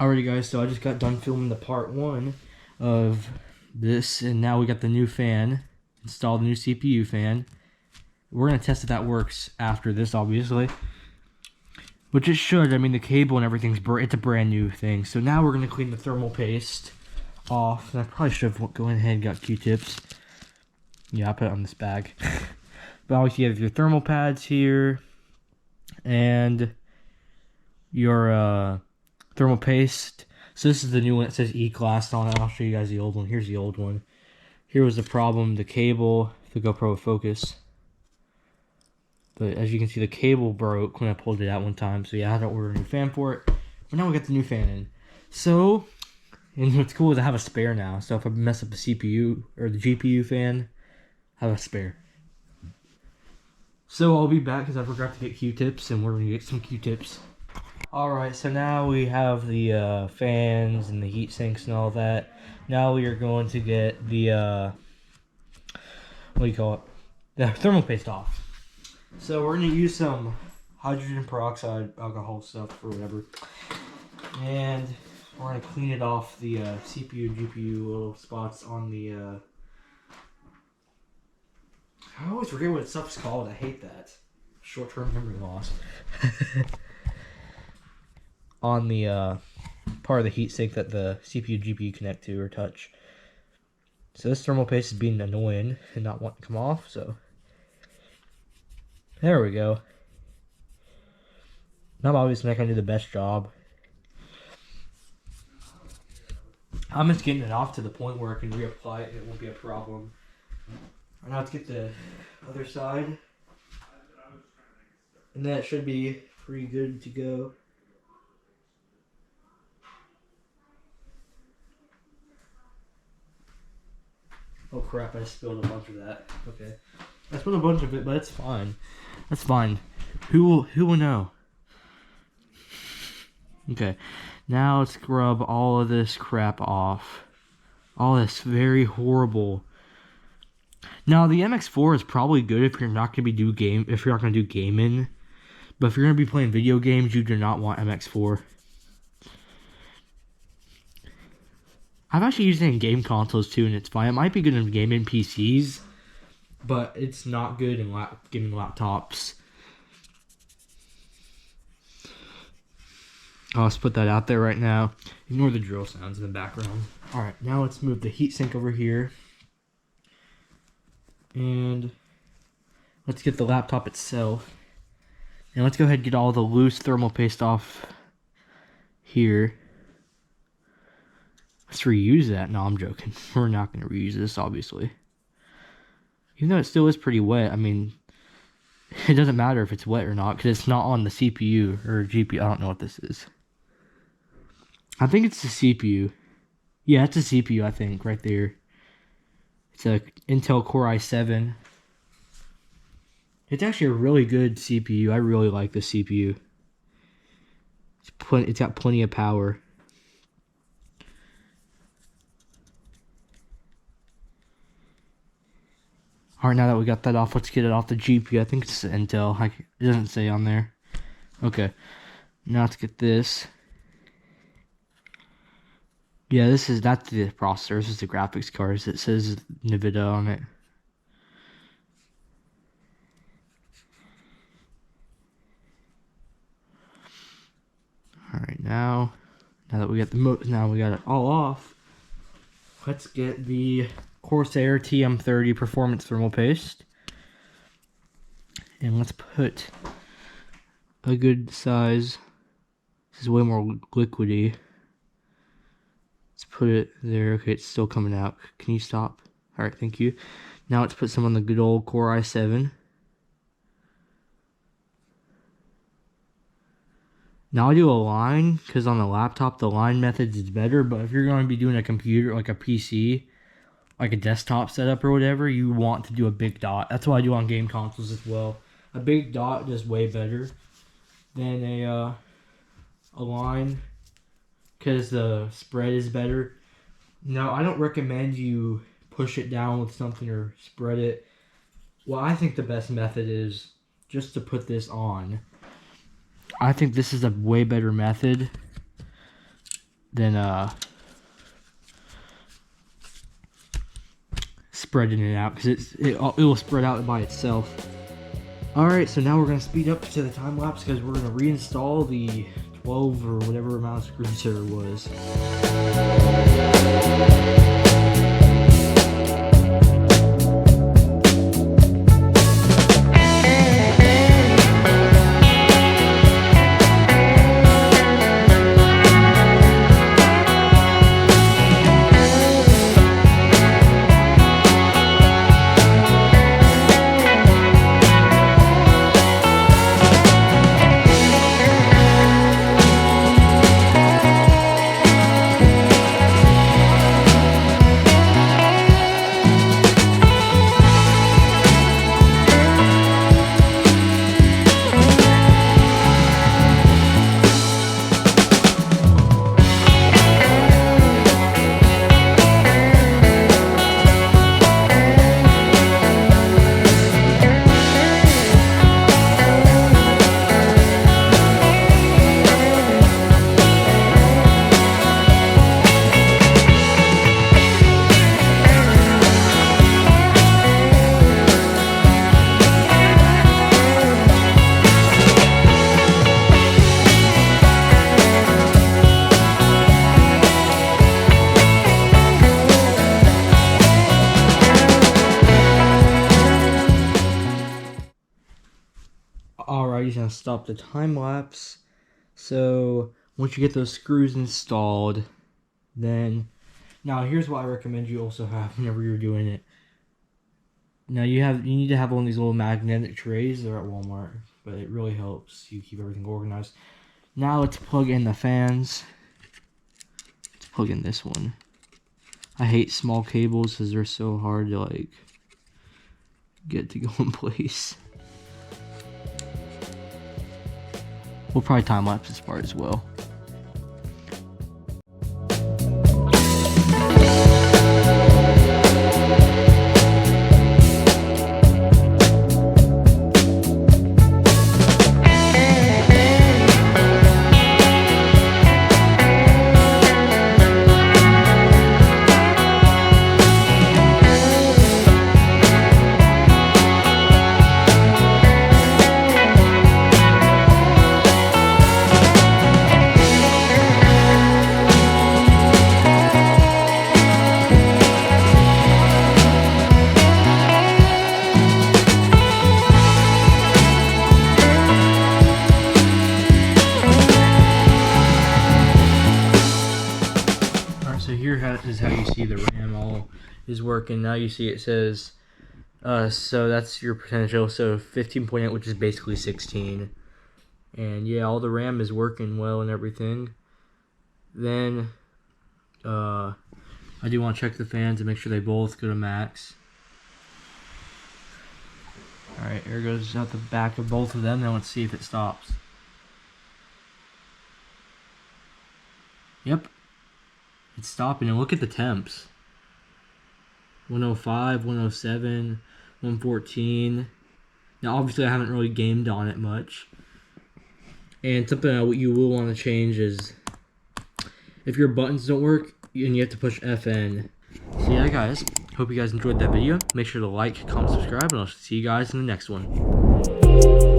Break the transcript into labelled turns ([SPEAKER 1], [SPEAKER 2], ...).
[SPEAKER 1] Alrighty guys, so I just got done filming the part 1 of this, and now we got the new fan, installed the new CPU fan. We're going to test if that works after this, obviously. Which it should. I mean, the cable and everything's, it's a brand new thing. So now we're going to clean the thermal paste off. And I probably should have gone ahead and got Q-tips. Yeah, I put it on this bag. But obviously you have your thermal pads here. And your thermal paste. So this is the new one. It says E-Class on it. I'll show you guys the old one. Here's the old one. Here was the problem. The cable, the GoPro would focus. But as you can see, the cable broke when I pulled it out one time. So yeah, I had to order a new fan for it. But now we got the new fan in. So, and what's cool is I have a spare now. So if I mess up the CPU or the GPU fan, I have a spare. So I'll be back because I forgot to get Q-tips, and we're going to get some Q-tips. Alright, so now we have the fans and the heat sinks and all that. Now we are going to get the, what do you call it? The thermal paste off. So we're going to use some hydrogen peroxide alcohol stuff or whatever. And we're going to clean it off the CPU, GPU little spots on the, I always forget what stuff's called. I hate that. Short-term memory loss. On the part of the heatsink that the CPU, GPU connect to or touch. So this thermal paste is being annoying and not wanting to come off, so there we go. I'm obviously not going to do the best job. I'm just getting it off to the point where I can reapply it and it won't be a problem. Now let's get the other side. And that should be pretty good to go. Oh crap, I spilled a bunch of that. Okay. I spilled a bunch of it, but it's fine. That's fine. Who will know? Okay. Now let's scrub all of this crap off. All this very horrible. Now the MX4 is probably good if you're not gonna be do gaming. But if you're gonna be playing video games, you do not want MX4. I've actually used it in game consoles too, and it's fine. It might be good in gaming PCs, but it's not good in gaming laptops. I'll just put that out there right now. Ignore the drill sounds in the background. Alright, now let's move the heatsink over here. And let's get the laptop itself. And let's go ahead and get all the loose thermal paste off here. Let's reuse that. No, I'm joking. We're not going to reuse this, obviously. Even though it still is pretty wet, I mean, it doesn't matter if it's wet or not, because it's not on the CPU or GPU. I don't know what this is. I think it's the CPU. Yeah, it's a CPU, I think, right there. It's a Intel Core i7. It's actually a really good CPU. I really like the CPU. It's got plenty of power. Alright, now that we got that off, let's get it off the GPU. I think it's Intel. It doesn't say on there. Okay. Now let's get this. Yeah, that's the processor. This is the graphics card. It says NVIDIA on it. Alright, now that we got now we got it all off, let's get the Corsair TM30 Performance Thermal Paste. And let's put a good size. This is way more liquidy. Let's put it there. Okay, it's still coming out. Can you stop? Alright, thank you. Now let's put some on the good old Core i7. Now I do a line, because on the laptop the line methods is better, but if you're going to be doing a computer, like a PC, like a desktop setup or whatever, you want to do a big dot. That's what I do on game consoles as well. A big dot is way better than a line, because the spread is better. No, I don't recommend you push it down with something or spread it. Well, I think the best method is just to put this on. I think this is a way better method. than spreading it out, because it will spread out by itself. Alright, so now we're going to speed up to the time lapse because we're going to reinstall the 12 or whatever amount of screws there was. Alright, he's gonna stop the time lapse. So once you get those screws installed, then now here's what I recommend you also have whenever you're doing it. Now you need to have one of these little magnetic trays. They're at Walmart, but it really helps you keep everything organized. Now let's plug in the fans. Let's plug in this one. I hate small cables because they're so hard to like get to go in place. We'll probably time lapse this part as well. So here is how you see the RAM all is working. Now you see it says, so that's your potential. So 15.8, which is basically 16. And yeah, all the RAM is working well and everything. Then I do want to check the fans and make sure they both go to max. Alright, here goes out the back of both of them. Now let's see if it stops. Yep. It's stopping, and look at the temps. 105, 107, 114. Now obviously I haven't really gamed on it much. And something you will want to change is if your buttons don't work and you have to push FN. So yeah guys, hope you guys enjoyed that video. Make sure to like, comment, subscribe, and I'll see you guys in the next one.